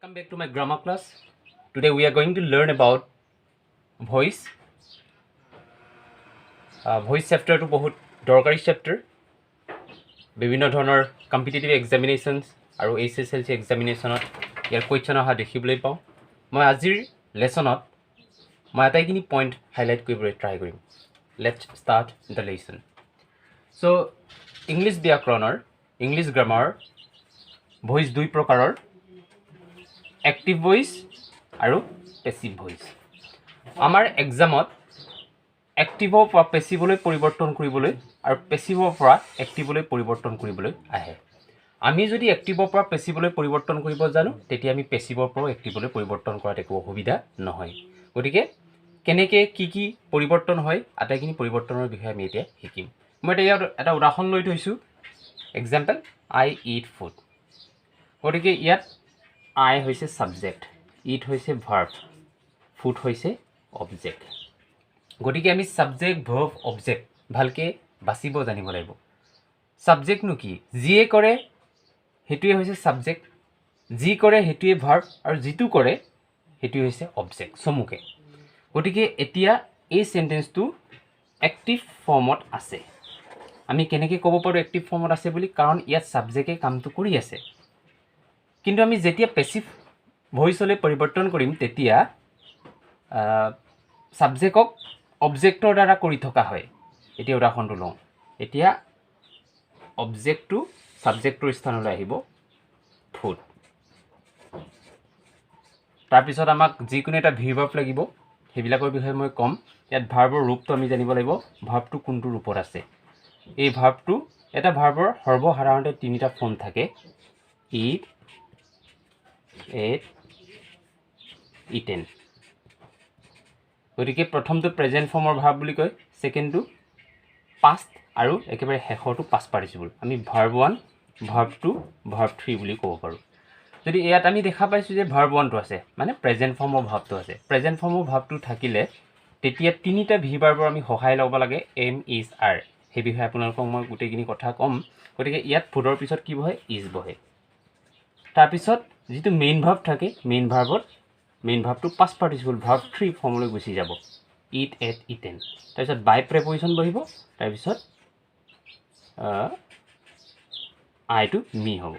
Welcome back to my grammar class. Today we are going to learn about voice. Voice chapter to बहुत দৰকাৰী chapter. বিভিন্ন ধৰণৰ competitive examinations আৰু SSLC examinationত ইয়াৰ question অহা দেখিবলৈ পাওঁ। মই আজিৰ লেসনত মই আটাইখিনি পইণ্ট হাইলাইট কৰিবলৈ ট্ৰাই কৰিম। Let's start the lesson. So English ব্যাকৰণৰ English grammar voice দুই প্ৰকাৰৰ active voice আৰু passive voice. আমাৰ এক্সামত এক্টিভৰ পৰা পেছিভলৈ পৰিৱৰ্তন কৰিবলৈ আৰু পেছিভৰ পৰা এক্টিভলৈ পৰিৱৰ্তন কৰিবলৈ আহে। আমি যদি এক্টিভৰ পৰা পেছিভলৈ পৰিৱৰ্তন কৰিব জানো তেতিয়া আমি পেছিভৰ পৰা এক্টিভলৈ পৰিৱৰ্তন কৰাত একো অসুবিধা নহয়। গতিকে কেনেকৈ কি পৰিৱৰ্তন হয় আটাইখিনি পৰিৱৰ্তনৰ বিষয়ে আমি এতিয়া শিকিম। মই এতিয়া এটা উদাহৰণ লৈ থৈছোঁ। Example I eat food. গতিকে ইয়াত I হৈছে সাবজেক্ট, ইট হৈছে ভাৰ্ব, ফুড হৈছে অবজেক্ট। গতিকে আমি সাবজেক্ট ভাৰ্ব অবজেক্ট ভালকৈ বাছিব জানিব লাগিব। সাবজেক্টনো কি? যিয়ে কৰে সেইটোৱে হৈছে সাবজেক্ট, যি কৰে সেইটোৱে ভাৰ্ব আৰু যিটো কৰে সেইটোৱে হৈছে অবজেক্ট চমুকে। গতিকে এতিয়া এই সেন্টেন্সটো এক্টিভ ফৰ্মত আছে। আমি কেনেকৈ ক'ব পাৰোঁ এক্টিভ ফৰ্মত আছে বুলি? কাৰণ ইয়াত সাবজেক্টে কামটো কৰি আছে। কিন্তু আমি যেতিয়া পেছিভ ভইচলৈ পৰিৱৰ্তন কৰিম তেতিয়া সাবজেক্টক অবজেক্টৰ দ্বাৰা কৰি থকা হয়। এতিয়া উদাহৰণটো লওঁ। এতিয়া অবজেক্টটো সাবজেক্টৰ স্থানলৈ আহিব ফুড। তাৰপিছত আমাক যিকোনো এটা ভাৰ্ব লাগিব, সেইবিলাকৰ বিষয়ে মই ক'ম। ইয়াত ভাৰ্বৰ ৰূপটো আমি জানিব লাগিব, ভাৰ্বটো কোনটো ৰূপত আছে। এই ভাৰ্বটো এটা ভাৰ্বৰ সৰ্বসাধাৰণতে তিনিটা ফৰ্ম থাকে, ইট, এট, ইটেন। গতিকে প্ৰথমটো প্ৰেজেণ্ট ফৰ্মৰ ভাৰ্ব বুলি কয়, ছেকেণ্ডটো পাষ্ট আৰু একেবাৰে শেষৰটো পাষ্ট পাৰ্টিচিপল। আমি ভাৰ্ব 1, ভাৰ্ব 2, ভাৰ্ব 3 বুলি ক'ব পাৰোঁ। যদি ইয়াত আমি দেখা পাইছোঁ যে ভাৰ্ব 1টো আছে মানে প্ৰেজেণ্ট ফৰ্মৰ ভাৰ্বটো আছে। প্ৰেজেণ্ট ফৰ্মৰ ভাৰ্বটো থাকিলে তেতিয়া তিনিটা ভাৰ্বৰ আমি সহায় ল'ব লাগে, এম, ইজ, আৰ। সেই বিষয়ে আপোনালোকক মই গোটেইখিনি কথা ক'ম। গতিকে ইয়াত ফুডৰ পিছত কি বহে? ইজ বহে। তাৰপিছত যিটো মেইন ভাৰ্ব থাকে, মেইন ভাৰ্বটো পাষ্ট পাৰ্টিচিপল ভাৰ্ব 3 ফৰ্মলৈ গুচি যাব, ইট, এট, ইটেন। তাৰপিছত বাই প্ৰেপজিশ্যন বহিব, তাৰপিছত আইটো মি হ'ব।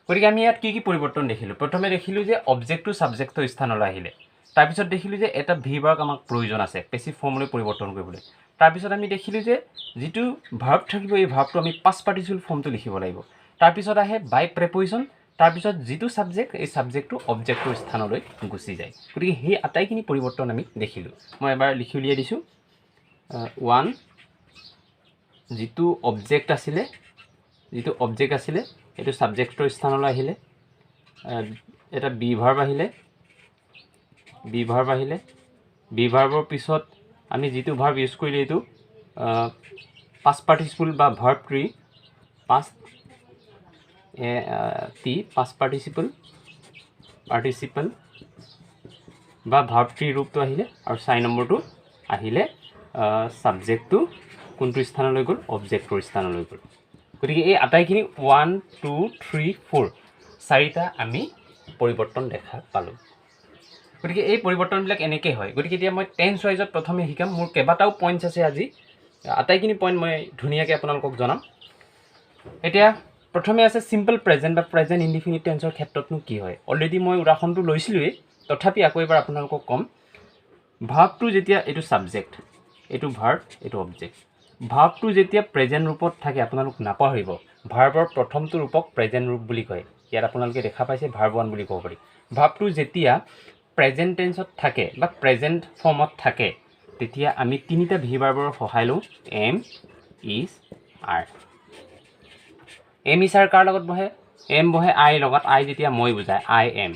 গতিকে আমি ইয়াত কি পৰিৱৰ্তন দেখিলোঁ? প্ৰথমে দেখিলোঁ যে অবজেক্টটো ছাবজেক্টৰ স্থানলৈ আহিলে। তাৰপিছত দেখিলোঁ যে এটা ভাৰ্ব আমাক প্ৰয়োজন আছে পেছিভ ফৰ্মলৈ পৰিৱৰ্তন কৰিবলৈ। তাৰপিছত আমি দেখিলোঁ যে যিটো ভাৰ্ব থাকিব এই ভাৰ্বটো আমি পাষ্ট পাৰ্টিচিপল ফৰ্মটো লিখিব লাগিব। তাৰপিছত আহে বাই প্ৰেপজিশ্যন, তাৰপিছত যিটো ছাবজেক্ট এই ছাবজেক্টটো অবজেক্টৰ স্থানলৈ গুচি যায়। গতিকে সেই আটাইখিনি পৰিৱৰ্তন আমি দেখিলোঁ। মই এবাৰ লিখি উলিয়াই দিছোঁ। 1 যিটো অবজেক্ট আছিলে এইটো ছাবজেক্টৰ স্থানলৈ আহিলে। এটা বি ভাৰ্ব আহিলে, বি ভাৰ্বৰ পিছত আমি যিটো ভাৰ্ব ইউজ কৰিলোঁ এইটো পাষ্ট পাৰ্টিচিপল বা ভাৰ্ব 3, পাষ্ট পাৰ্টিচিপল বা ভাৰ্ব 3 ৰূপটো আহিলে আৰু 4 নম্বৰটো আহিলে ছাবজেক্টটো কোনটো স্থানলৈ গ'ল? অবজেক্টৰ স্থানলৈ গ'ল। গতিকে এই আটাইখিনি 1, 2, 3, 4 চাৰিটা আমি পৰিৱৰ্তন দেখা পালোঁ। গতিকে এই পৰিৱৰ্তনবিলাক এনেকৈ হয়। গতিকে এতিয়া মই টেন্স ৱাইজত প্ৰথমে শিকাম। মোৰ কেইবাটাও পইণ্টছ আছে আজি, আটাইখিনি পইণ্ট মই ধুনীয়াকৈ আপোনালোকক জনাম। এতিয়া প্ৰথমে আছে চিম্পল প্ৰেজেণ্ট বা প্ৰেজেণ্ট ইনডিফিনিট টেন্সৰ ক্ষেত্ৰতনো কি হয়? অলৰেডি মই উদাহৰণটো লৈছিলোঁৱেই, তথাপি আকৌ এবাৰ আপোনালোকক ক'ম। ভাৰ্বটো যেতিয়া এইটো ছাবজেক্ট, এইটো ভাৰ্ব, এইটো অবজেক্ট। ভাৰ্বটো যেতিয়া প্ৰেজেণ্ট ৰূপত থাকে আপোনালোক নাপাহৰিব, ভাৰ্বৰ প্ৰথমটো ৰূপক প্ৰেজেণ্ট ৰূপ বুলি কয়। ইয়াত আপোনালোকে দেখা পাইছে ভাৰ্ব 1 বুলি ক'ব পাৰি। ভাৰ্বটো যেতিয়া প্ৰেজেণ্ট টেন্সত থাকে বা প্ৰেজেণ্ট ফৰ্মত থাকে তেতিয়া আমি তিনিটা ভাৰ্বৰ সহায় লওঁ, am, is, are. Am, is, are কাৰ লগত বহে? এম বহে আইৰ লগত, আই যেতিয়া মই বুজায়, আই এম।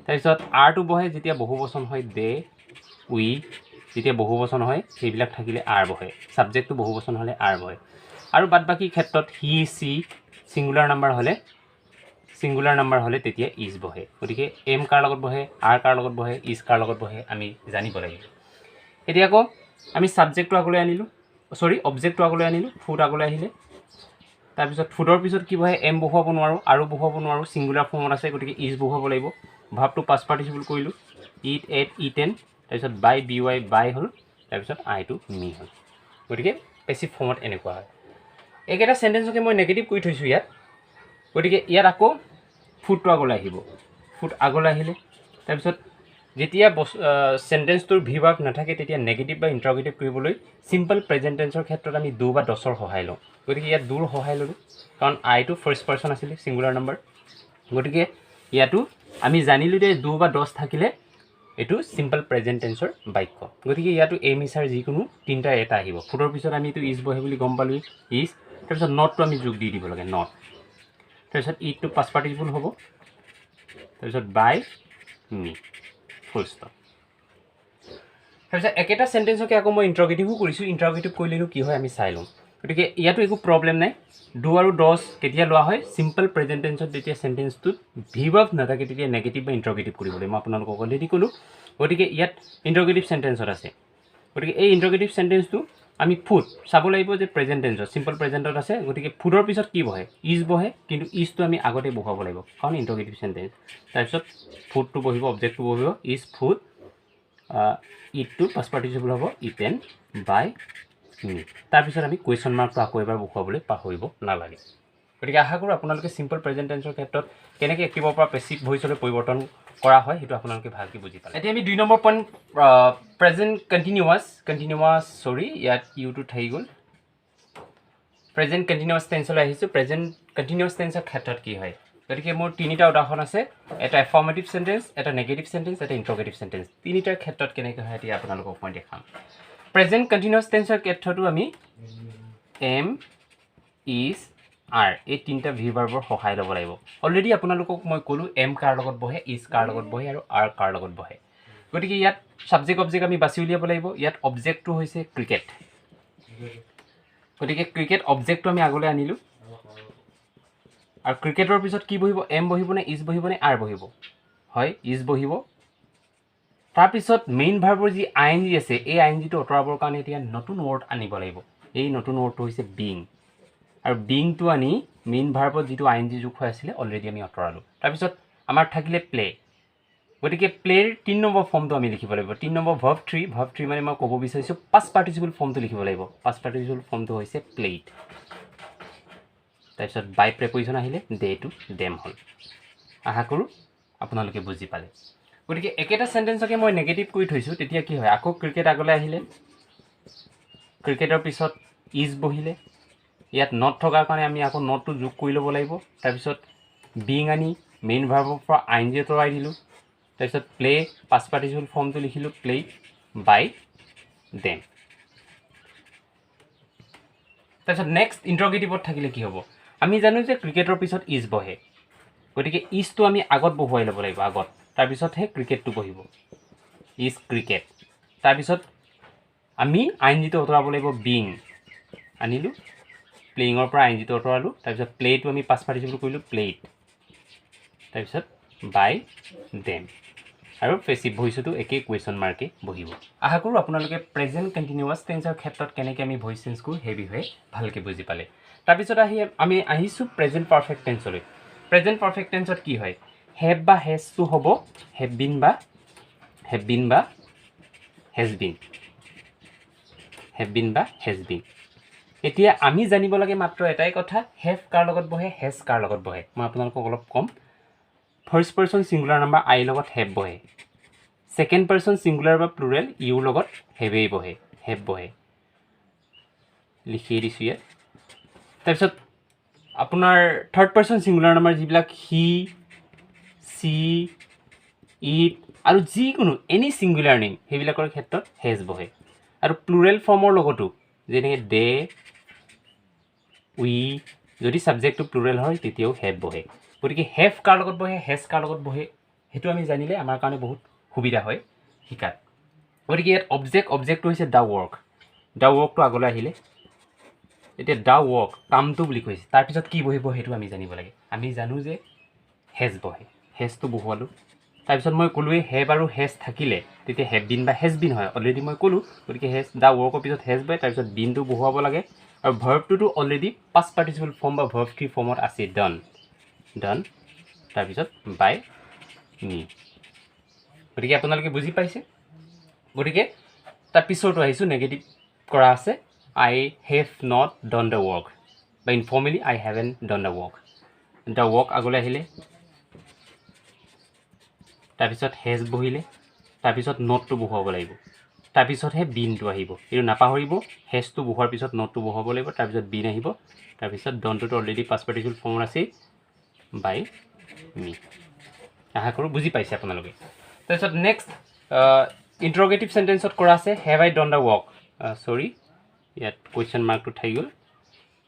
তাৰপিছত আৰটো বহে যেতিয়া বহুবচন হয়, দে, উই। যেতিয়া বহুবচন হয় সেইবিলাক থাকিলে আৰ বহে, ছাবজেক্টটো বহুবচন হ'লে আৰ বহে। আৰু বাদ বাকী ক্ষেত্ৰত হি, চি ছিংগুলাৰ নাম্বাৰ হ'লে তেতিয়া ইজ বহে। গতিকে এম কাৰ লগত বহে, আৰ কাৰ লগত বহে, ইজ কাৰ লগত বহে আমি জানিব লাগিব। এতিয়া আকৌ আমি ছাবজেক্টটো আগলৈ আনিলোঁ, অবজেক্টটো আগলৈ আনিলোঁ, ফুড আগলৈ আহিলে। তাৰপিছত ফুডৰ পিছত কি বহে এম বহুৱাব নোৱাৰোঁ আৰু বহুৱাব নোৱাৰোঁ ছিংগুলাৰ ফৰ্মত আছে গতিকে ইজ বহুৱাব লাগিব ভাৱটো পাষ্ট পাৰ্টিচিপল কৰিলোঁ ইট এট ইটেন তাৰপিছত বাই বি ৱাই বাই হ'ল তাৰপিছত আইটো মি হ'ল গতিকে পেচিভ ফৰ্মত এনেকুৱা হয় এইকেইটা চেণ্টেঞ্চকে মই নেগেটিভ কৰি থৈছোঁ ইয়াত গতিকে ইয়াত আকৌ ফুডটো আগলৈ আহিব ফুড আগলৈ আহিলে তাৰপিছত যেতিয়া চেণ্টেঞ্চটোৰ ভি ভাৰ্ব নাথাকে তেতিয়া নেগেটিভ বা ইণ্টাৰগেটিভ কৰিবলৈ চিম্পল প্ৰেজেণ্ট টেন্সৰ ক্ষেত্ৰত আমি ডু বা ডছৰ সহায় লওঁ গতিকে ইয়াত ডুৰ সহায় ল'লোঁ কাৰণ আইটো ফাৰ্ষ্ট পাৰ্চন আছিলে ছিংগুলাৰ নাম্বাৰ গতিকে ইয়াতো আমি জানিলোঁ যে ডু বা ডছ থাকিলে এইটো চিম্পল প্ৰেজেণ্ট টেন্সৰ বাক্য গতিকে ইয়াতো এম ইছাৰ যিকোনো তিনিটা এটা আহিব ফুডৰ পিছত আমি এইটো ইজ বহে বুলি গম পালোঁ ইজ তাৰপিছত নটটো আমি যোগ দি দিব লাগে নট তাৰপিছত ইটটো পাষ্ট পাৰ্টিচিপল হ'ব তাৰপিছত বাই মি ফুল ষ্টপ তাৰপিছত একেটা চেণ্টেঞ্চকে আকৌ মই ইণ্টাৰগেটিভো কৰিছোঁ ইণ্টাৰগেটিভ কৰিলেনো কি হয় আমি চাই লওঁ গতিকে ইয়াতো একো প্ৰব্লেম নাই ডু আৰু ডছ কেতিয়া লোৱা হয় চিম্পল প্ৰেজেণ্ট টেন্সত যেতিয়া চেণ্টেঞ্চটোত ভি ভাৰ্ব নাথাকে তেতিয়া নেগেটিভ বা ইণ্টাৰগেটিভ কৰিব লাগিব মই আপোনালোকক অলৰেডি ক'লোঁ গতিকে ইয়াত ইণ্টাৰগেটিভ চেণ্টেঞ্চত আছে গতিকে এই ইণ্টাৰগেটিভ চেণ্টেঞ্চটো আমি ফুড চাব লাগিব যে প্ৰেজেণ্ট টেন্সত চিম্পল প্ৰেজেণ্টত আছে গতিকে ফুডৰ পিছত কি বহে ইজ বহে কিন্তু ইজটো আমি আগতে বহুৱাব লাগিব কাৰণ ইণ্টাৰগেটিভ চেণ্টেঞ্চ তাৰপিছত ফুডটো বহিব অবজেক্টটো বহিব ইজ ফুড ইটটো পাষ্ট পাৰ্টিচিপল হ'ব ইটেন বাই মি তাৰপিছত আমি কুৱেশ্যন মাৰ্কটো আকৌ এবাৰ বহুৱাবলৈ পাহৰিব নালাগে গতিকে আশা কৰোঁ আপোনালোকে চিম্পল প্ৰেজেণ্ট টেন্সৰ ক্ষেত্ৰত কেনেকৈ এক্টিভৰ পৰা পেচিভ ভইচলৈ পৰিৱৰ্তন কৰা হয় সেইটো আপোনালোকে ভালকৈ বুজি পালে এতিয়া আমি 2 নম্বৰ পইণ্ট প্ৰেজেণ্ট কণ্টিনিউৱাছ চৰি ইয়াত ইউটো থাকি গ'ল প্ৰেজেণ্ট কণ্টিনিউৱাছ টেন্সলৈ আহিছোঁ প্ৰেজেণ্ট কণ্টিনিউৱাছ টেন্সৰ ক্ষেত্ৰত কি হয় গতিকে মোৰ তিনিটা উদাহৰণ আছে এটা এফাৰ্মেটিভ চেণ্টেঞ্চ এটা নেগেটিভ চেণ্টেঞ্চ এটা ইণ্টাৰগেটিভ চেণ্টেঞ্চ তিনিটাৰ ক্ষেত্ৰত কেনেকৈ হয় এতিয়া আপোনালোকক মই দেখাম প্ৰেজেণ্ট কণ্টিনিউৱাছ টেন্সৰ ক্ষেত্ৰতো আমি এম ইজ আৰ এই তিনিটা ভি ভাৰ্বৰ সহায় ল'ব লাগিব অলৰেডি আপোনালোকক মই ক'লোঁ এম কাৰ লগত বহে ইজ কাৰ লগত বহে আৰু আৰ কাৰ লগত বহে গতিকে ইয়াত ছাবজেক্ট অবজেক্ট আমি বাছি উলিয়াব লাগিব ইয়াত অবজেক্টটো হৈছে ক্ৰিকেট গতিকে ক্ৰিকেট অবজেক্টটো আমি আগলৈ আনিলোঁ আৰু ক্ৰিকেটৰ পিছত কি বহিব এম বহিব নে ইজ বহিব নে আৰ বহিব হয় ইজ বহিব তাৰপিছত মেইন ভাৰ্বৰ যি আই এন জি আছে এই আই এন জিটো আঁতৰাবৰ কাৰণে এতিয়া নতুন ৱৰ্ড আনিব লাগিব এই নতুন ৱৰ্ডটো হৈছে বিং আৰু বিংটো আনি মেইন ভাৰ্বত যিটো আই এন জি যোগ হৈ আছিলে অলৰেডি আমি আঁতৰালোঁ তাৰপিছত আমাৰ থাকিলে প্লে গতিকে প্লে'ৰ 3 নম্বৰ ফৰ্মটো আমি লিখিব লাগিব 3 নম্বৰ ভাৰ্ব 3 মানে মই ক'ব বিচাৰিছোঁ পাষ্ট পাৰ্টিচিপল ফৰ্মটো লিখিব লাগিব পাষ্ট পাৰ্টিচিপল ফৰ্মটো হৈছে প্লেইড তাৰপিছত বাই প্ৰেপজিশ্যন আহিলে দে টু ডেম হ'ল আশা কৰোঁ আপোনালোকে বুজি পালে গতিকে একেটা চেণ্টেঞ্চকে মই নেগেটিভ কৰি থৈছোঁ তেতিয়া কি হয় আকৌ ক্ৰিকেট আগলৈ আহিলে ক্ৰিকেটৰ পিছত ইজ বহিলে ইয়াত নট থকাৰ কাৰণে আমি আকৌ নটটো যোগ কৰি ল'ব লাগিব তাৰপিছত বিং আনি মেইন ভাৰ্বৰ পৰা আই এন জি আঁতৰাই দিলোঁ তাৰপিছত প্লে পাষ্ট পাৰ্টিচিপল ফৰ্মটো লিখিলোঁ প্লে বাই ডেম তাৰপিছত নেক্সট ইণ্টাৰগেটিভত থাকিলে কি হ'ব আমি জানো যে ক্ৰিকেটৰ পিছত ইজ বহে গতিকে ইজটো আমি আগত বহুৱাই ল'ব লাগিব আগত তাৰপিছতহে ক্ৰিকেটটো বহিব ইজ ক্ৰিকেট তাৰপিছত আমি আই এন জিটো আঁতৰাব লাগিব বিং আনিলোঁ প্লেয়িঙৰ পৰা আই এন জিটো আঁতৰালোঁ তাৰপিছত প্লে'টো আমি পাষ্ট পাৰ্টিচিপল কৰিলোঁ প্লেইড তাৰপিছত বাই ডেম আৰু পেচিভ ভইচতো একেই কুৱেশ্যন মাৰ্কে বহিব আশা কৰোঁ আপোনালোকে প্ৰেজেণ্ট কণ্টিনিউৱাছ টেন্সৰ ক্ষেত্ৰত কেনেকৈ আমি ভইচ চেঞ্জ কৰোঁ সেই বিষয়ে ভালকৈ বুজি পালে তাৰপিছত আমি আহিছোঁ প্ৰেজেণ্ট পাৰফেক্ট টেন্সলৈ প্ৰেজেণ্ট পাৰফেক্ট টেন্সত কি হয় হেভ বা হেজটো হ'ব হেভ বিন বা হেজ বিন এতিয়া আমি জানিব লাগে মাত্ৰ এটাই কথা হেভ কাৰ লগত বহে হেজ কাৰ লগত বহে মই আপোনালোকক অলপ ক'ম ফাৰ্ষ্ট পাৰ্চন ছিংগুলাৰ নাম্বাৰ আইৰ লগত হেভ বহে ছেকেণ্ড পাৰ্চন ছিংগুলাৰ বা প্লুৰেল ইউৰ লগত হেভ বহে লিখিয়ে দিছোঁ ইয়াত তাৰপিছত আপোনাৰ থাৰ্ড পাৰ্চন ছিংগুলাৰ নাম্বাৰ যিবিলাক হি চি ইট আৰু যিকোনো এনি ছিংগুলাৰ নেম সেইবিলাকৰ ক্ষেত্ৰত হেজ বহে আৰু প্লুৰেল ফৰ্মৰ লগতো যেনেকৈ দে উই যদি ছাবজেক্টটো প্লুৰেল হয় তেতিয়াও হেভ বহে গতিকে হেভ কাৰ লগত বহে হেজ কাৰ লগত বহে সেইটো আমি জানিলে আমাৰ কাৰণে বহুত সুবিধা হয় শিকাত গতিকে ইয়াত অবজেক্টটো হৈছে দ্য ৱৰ্কটো আগলৈ আহিলে এতিয়া দ্য ৱৰ্ক কামটো বুলি কৈছে তাৰপিছত কি বহিব সেইটো আমি জানিব লাগে আমি জানো যে হেজ বহে হেজটো বহুৱালোঁ তাৰপিছত মই ক'লোৱেই হেভ আৰু হেজ থাকিলে তেতিয়া হেভ বিন বা হেজ বিন হয় অলৰেডি মই ক'লোঁ গতিকে দ্য ৱৰ্কৰ পিছত হেজ বহে তাৰপিছত বিনটো বহুৱাব লাগে আৰু ভাৰ্বটোতো অলৰেডি পাষ্ট পাৰ্টিচিপল ফৰ্ম বা ভাৰ্ব 3 ফৰ্মত আছে ডান তাৰপিছত বাই মি গতিকে আপোনালোকে বুজি পাইছে গতিকে তাৰ পিছৰটো আহিছোঁ নেগেটিভ কৰা আছে I have not done the work বা informally I haven't done the work আগলৈ আহিলে তাৰপিছত হেজ বহিলে তাৰপিছত নটটো বহুৱাব লাগিব তাৰপিছতহে বিনটো আহিব এইটো নাপাহৰিব হেজটো বহুৱাৰ পিছত নটটো বহুৱাব লাগিব তাৰপিছত বিন আহিব তাৰপিছত ডনটোতো অলৰেডি পাষ্ট পাৰ্টিচিপল ফৰ্মত আছেই বাই মি আশা কৰোঁ বুজি পাইছে আপোনালোকে তাৰপিছত নেক্সট ইণ্টাৰগেটিভ চেণ্টেন্সত কৰা আছে have I don't the work চৰি ইয়াত কুৱেশ্যন মাৰ্কটো থাকি গ'ল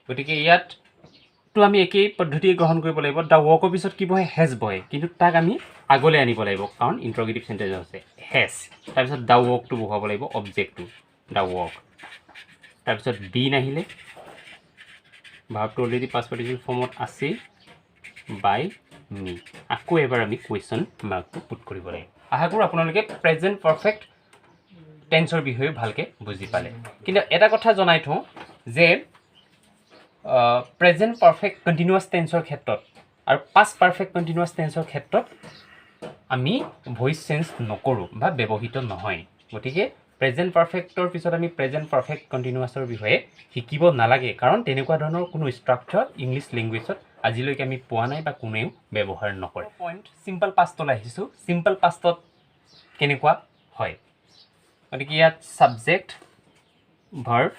গতিকে ইয়াততো আমি একেই পদ্ধতিয়ে গ্ৰহণ কৰিব লাগিব দ্য ৱৰ্কৰ পিছত কি বহে হেজ বহে কিন্তু তাক আমি আগলৈ আনিব লাগিব কাৰণ ইণ্টাৰগেটিভ চেণ্টেন্স আছে হেজ তাৰপিছত দ্য ৱৰ্কটো বহুৱাব লাগিব অবজেক্টটো দ্য ৱৰ্ক তাৰপিছত বিন আহিলে ভাৰ্বটো অলৰেডি পাষ্ট পাৰ্টিচিপল ফৰ্মত আছেই বাই মি আকৌ এবাৰ আমি কুৱেশ্যন মাৰ্কটো পুট কৰিব লাগিব আশা কৰোঁ আপোনালোকে প্ৰেজেণ্ট পাৰফেক্ট টেন্সৰ বিষয়ে ভালকৈ বুজি পালে কিন্তু এটা কথা জনাই থওঁ যে প্ৰেজেণ্ট পাৰফেক্ট কণ্টিনিউৱাছ টেন্সৰ ক্ষেত্ৰত আৰু পাষ্ট পাৰফেক্ট কণ্টিনিউৱাছ টেন্সৰ ক্ষেত্ৰত আমি ভইচ চেঞ্জ নকৰোঁ বা ব্যৱহৃত নহয় গতিকে প্ৰেজেণ্ট পাৰফেক্টৰ পিছত আমি প্ৰেজেণ্ট পাৰফেক্ট কণ্টিনিউৱাছৰ বিষয়ে শিকিব নালাগে কাৰণ তেনেকুৱা ধৰণৰ কোনো ষ্ট্ৰাকচাৰ ইংলিছ লেংগুৱেজত আজিলৈকে আমি পোৱা নাই বা কোনেও ব্যৱহাৰ নকৰে পইণ্ট চিম্পল পাষ্টলৈ আহিছোঁ চিম্পল পাষ্টত কেনেকুৱা হয় গতিকে ইয়াত ছাবজেক্ট ভাৰ্ব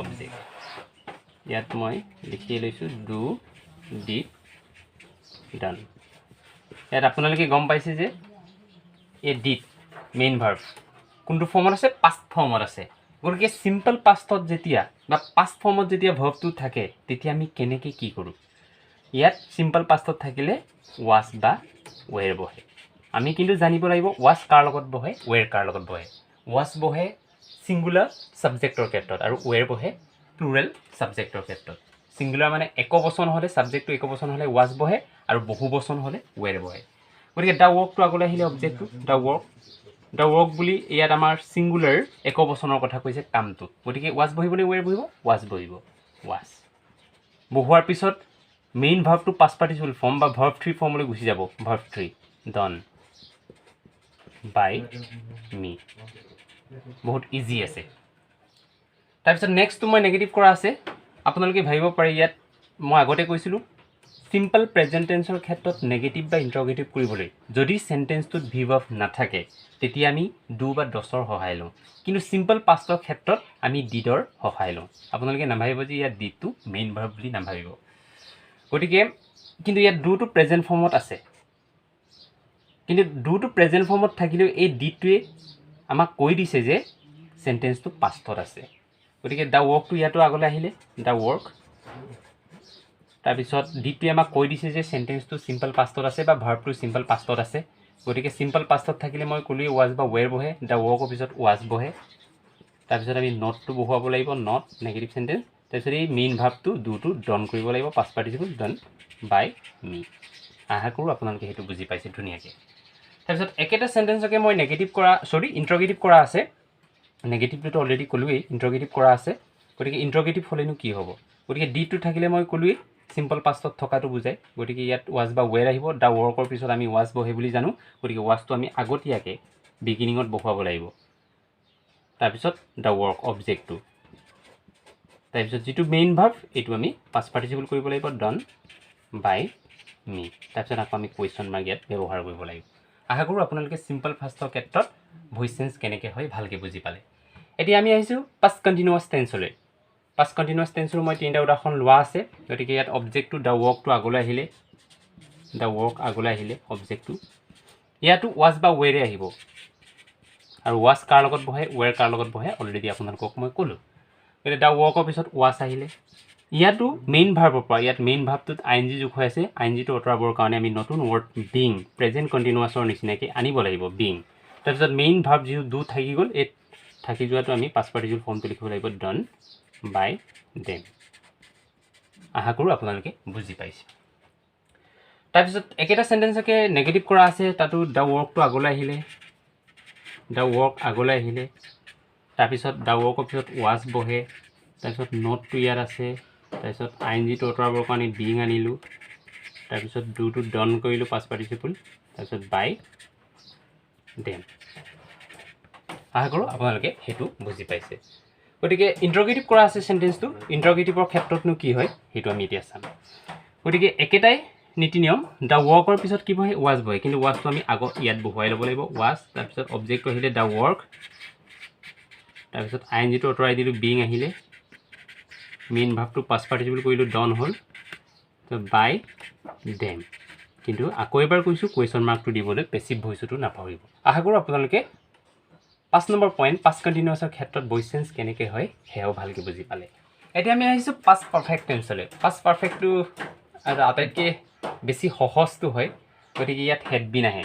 অবজেক্ট ইয়াত মই লিখিয়ে লৈছোঁ ডু ডিড ডান ইয়াত আপোনালোকে গম পাইছে যে এই ডিড মেইন ভাৰ্ব কোনটো ফৰ্মত আছে পাষ্ট ফৰ্মত আছে গতিকে চিম্পল পাষ্টত যেতিয়া বা পাষ্ট ফৰ্মত যেতিয়া ভাৰ্বটো থাকে তেতিয়া আমি কেনেকৈ কি কৰোঁ ইয়াত চিম্পল পাষ্টত থাকিলে ৱাছ বা ৱেৰ বহে আমি কিন্তু জানিব লাগিব ৱাছ কাৰ লগত বহে ৱেৰ কাৰ লগত বহে ৱাছ বহে ছিংগুলাৰ ছাবজেক্টৰ ক্ষেত্ৰত আৰু ৱেৰ বহে প্লুৰেল ছাবজেক্টৰ ক্ষেত্ৰত ছিংগুলাৰ মানে একবচন হ'লে ছাবজেক্টটো একবচন হ'লে ৱাছ বহে আৰু বহুবচন হ'লে ৱেৰ বহে গতিকে দ্য ৱৰ্কটো আগলৈ আহিলে অবজেক্টটো দ্য ৱৰ্ক বুলি ইয়াত আমাৰ ছিংগুলাৰ একবচনৰ কথা কৈছে কামটো গতিকে ৱাছ বহিবলৈ ৱেৰ বহিব ৱাছ বহিব ৱাছ বহুৱাৰ পিছত মেইন ভাৰ্বটো পাষ্ট পাৰ্টিচিপল ফৰ্ম বা ভাৰ্ব 3 ফৰ্মলৈ গুচি যাব ভাৰ্ব 3 ডন বাই মি বহুত ইজি আছে তাৰপিছত নেক্সটটো মই নেগেটিভ কৰা আছে আপোনালোকে ভাবিব পাৰে ইয়াত মই আগতে কৈছিলোঁ চিম্পল প্ৰেজেণ্ট টেন্সৰ ক্ষেত্ৰত নেগেটিভ বা ইণ্টাৰগেটিভ কৰিবলৈ যদি চেণ্টেন্সটোত ভি ভাৰ্ব নাথাকে তেতিয়া আমি ডু বা ডছৰ সহায় লওঁ কিন্তু চিম্পল পাষ্টৰ ক্ষেত্ৰত আমি ডিডৰ সহায় লওঁ আপোনালোকে নাভাবিব যে ইয়াত ডিডটো মেইন ভাৰ্ব বুলি নাভাবিব গতিকে কিন্তু ইয়াত ডুটো প্ৰেজেণ্ট ফৰ্মত আছে কিন্তু ডুটো প্ৰেজেণ্ট ফৰ্মত থাকিলেও এই ডিটোৱে আমাক কৈ দিছে যে চেণ্টেন্সটো পাষ্টত আছে গতিকে দ্য ৱৰ্কটো ইয়াতো আগলৈ আহিলে দ্য ৱৰ্ক তাৰপিছত ডিটোৱে আমাক কৈ দিছে যে চেণ্টেন্সটো চিম্পল পাষ্টত আছে বা ভাৰ্বটো চিম্পল পাষ্টত আছে গতিকে চিম্পল পাষ্টত থাকিলে মই ক'লোৱেই ৱাজ বা ৱেৰ বহে দ্য ৱৰ্কৰ পিছত ৱাজ বহে তাৰপিছত আমি নটটো বহুৱাব লাগিব নট নেগেটিভ চেণ্টেন্স তাৰপিছত এই মেইন ভাৰ্বটো ডুটো ডন কৰিব লাগিব পাষ্ট পাৰ্টিচিপল ডন বাই মি আশা কৰোঁ আপোনালোকে সেইটো বুজি পাইছে ধুনীয়াকৈ তাৰপিছত একেটা চেণ্টেন্সকে মই ইণ্টাৰগেটিভ কৰা আছে নেগেটিভটোতো অলৰেডি ক'লোৱেই ইণ্টাৰগেটিভ কৰা আছে গতিকে ইণ্টাৰগেটিভ হ'লেনো কি হ'ব গতিকে ডিটো থাকিলে মই ক'লোৱেই চিম্পল পাষ্টত থকাটো বুজায় গতিকে ইয়াত ৱাজ বা ৱেৰ আহিব দ্য ৱৰ্কৰ পিছত আমি ৱাজ বহে বুলি জানো গতিকে ৱাজটো আমি আগতীয়াকৈ বিগিনিঙত বহুৱাব লাগিব তাৰপিছত দ্য ৱৰ্ক অবজেক্টটো তাৰপিছত যিটো মেইন ভাৰ্ব এইটো আমি পাষ্ট পাৰ্টিচিপল কৰিব লাগিব ডন বাই মি তাৰপিছত আকৌ আমি কুৱেশ্যন মাৰ্ক ইয়াত ব্যৱহাৰ কৰিব লাগিব আশা কৰোঁ আপোনালোকে চিম্পল ফাষ্টৰ ক্ষেত্ৰত ভইচ চেঞ্জ কেনেকৈ হয় ভালকৈ বুজি পালে এতিয়া আমি আহিছোঁ পাষ্ট কণ্টিনিউৱাছ টেন্সলৈ পাষ্ট কণ্টিনিউৱাছ টেন্সৰ মই 3টা উদাহৰণ লোৱা আছে গতিকে ইয়াত অবজেক্টটো দ্য ৱৰ্কটো আগলৈ আহিলে অবজেক্টটো ইয়াতো ৱাজ বা ৱেৰে আহিব আৰু ৱাজ কাৰ লগত বহে ৱেৰ কাৰ লগত বহে অলৰেডি আপোনালোকক মই ক'লোঁ গতিকে দ্য ৱৰ্কৰ পিছত ৱাজ আহিলে ইয়াতো মেইন ভাৰ্বৰ পৰা ইয়াত মেইন ভাৰ্বটোত আই এন জি যোগ হৈ আছে আই এন জিটো আঁতৰাবৰ কাৰণে আমি নতুন ৱৰ্ড বিং প্ৰেজেণ্ট কণ্টিনিউৱাছৰ নিচিনাকৈ আনিব লাগিব বিং তাৰপিছত মেইন ভাৰ্ব যিটো ডু থাকি গ'ল এই থাকি যোৱাটো আমি পাষ্ট পাৰ্টিচিপল ফৰ্মটো লিখিব লাগিব ডন বাই দেম আশা কৰোঁ আপোনালোকে বুজি পাইছে তাৰপিছত একেটা চেণ্টেন্সকে নেগেটিভ কৰা আছে তাতো দ্য ৱৰ্কটো আগলৈ আহিলে তাৰপিছত দ্য ৱৰ্কৰ পিছত ৱাজ বহে তাৰপিছত নটটো ইয়াত আছে তাৰপিছত আইএনজিটো অঁতৰাবৰ কাৰণে বিং আনিলোঁ তাৰপিছত ডুটো ডন কৰিলোঁ পাষ্ট পাৰ্টিচিপল তাৰপিছত বাই দেম আশা কৰোঁ আপোনালোকে সেইটো বুজি পাইছে গতিকে ইণ্টাৰগেটিভ কৰা আছে চেণ্টেন্সটো ইণ্টাৰগেটিভৰ ক্ষেত্ৰতনো কি হয় সেইটো আমি এতিয়া চাম গতিকে একেটাই নীতি নিয়ম দ্য ৱৰ্কৰ পিছত কি বহে ৱাজ বহে কিন্তু ৱাজটো আমি আগত ইয়াত বহুৱাই ল'ব লাগিব ৱাজ তাৰপিছত অবজেক্টটো আহিলে দ্য ৱৰ্ক তাৰপিছত আইএনজিটো অঁতৰাই দিলোঁ বিং আহিলে মেইন ভাৱটো পাষ্ট পাৰ্টিচিপল কৰিলোঁ ডন হ'ল বাই দেম কিন্তু আকৌ এবাৰ কৈছোঁ কুৱেশ্যন মাৰ্কটো দিবলৈ পেচিভ ভইচটো নাপাহৰিব আশা কৰোঁ আপোনালোকে 5 নম্বৰ পইণ্ট পাষ্ট কণ্টিনিউৱাছৰ ক্ষেত্ৰত ভইচ চেঞ্জ কেনেকৈ হয় সেয়াও ভালকৈ বুজি পালে এতিয়া আমি আহিছোঁ পাষ্ট পাৰফেক্ট টেন্সলৈ পাষ্ট পাৰফেক্টটো আটাইতকৈ বেছি সহজটো হয় গতিকে ইয়াত হেড বিন আহে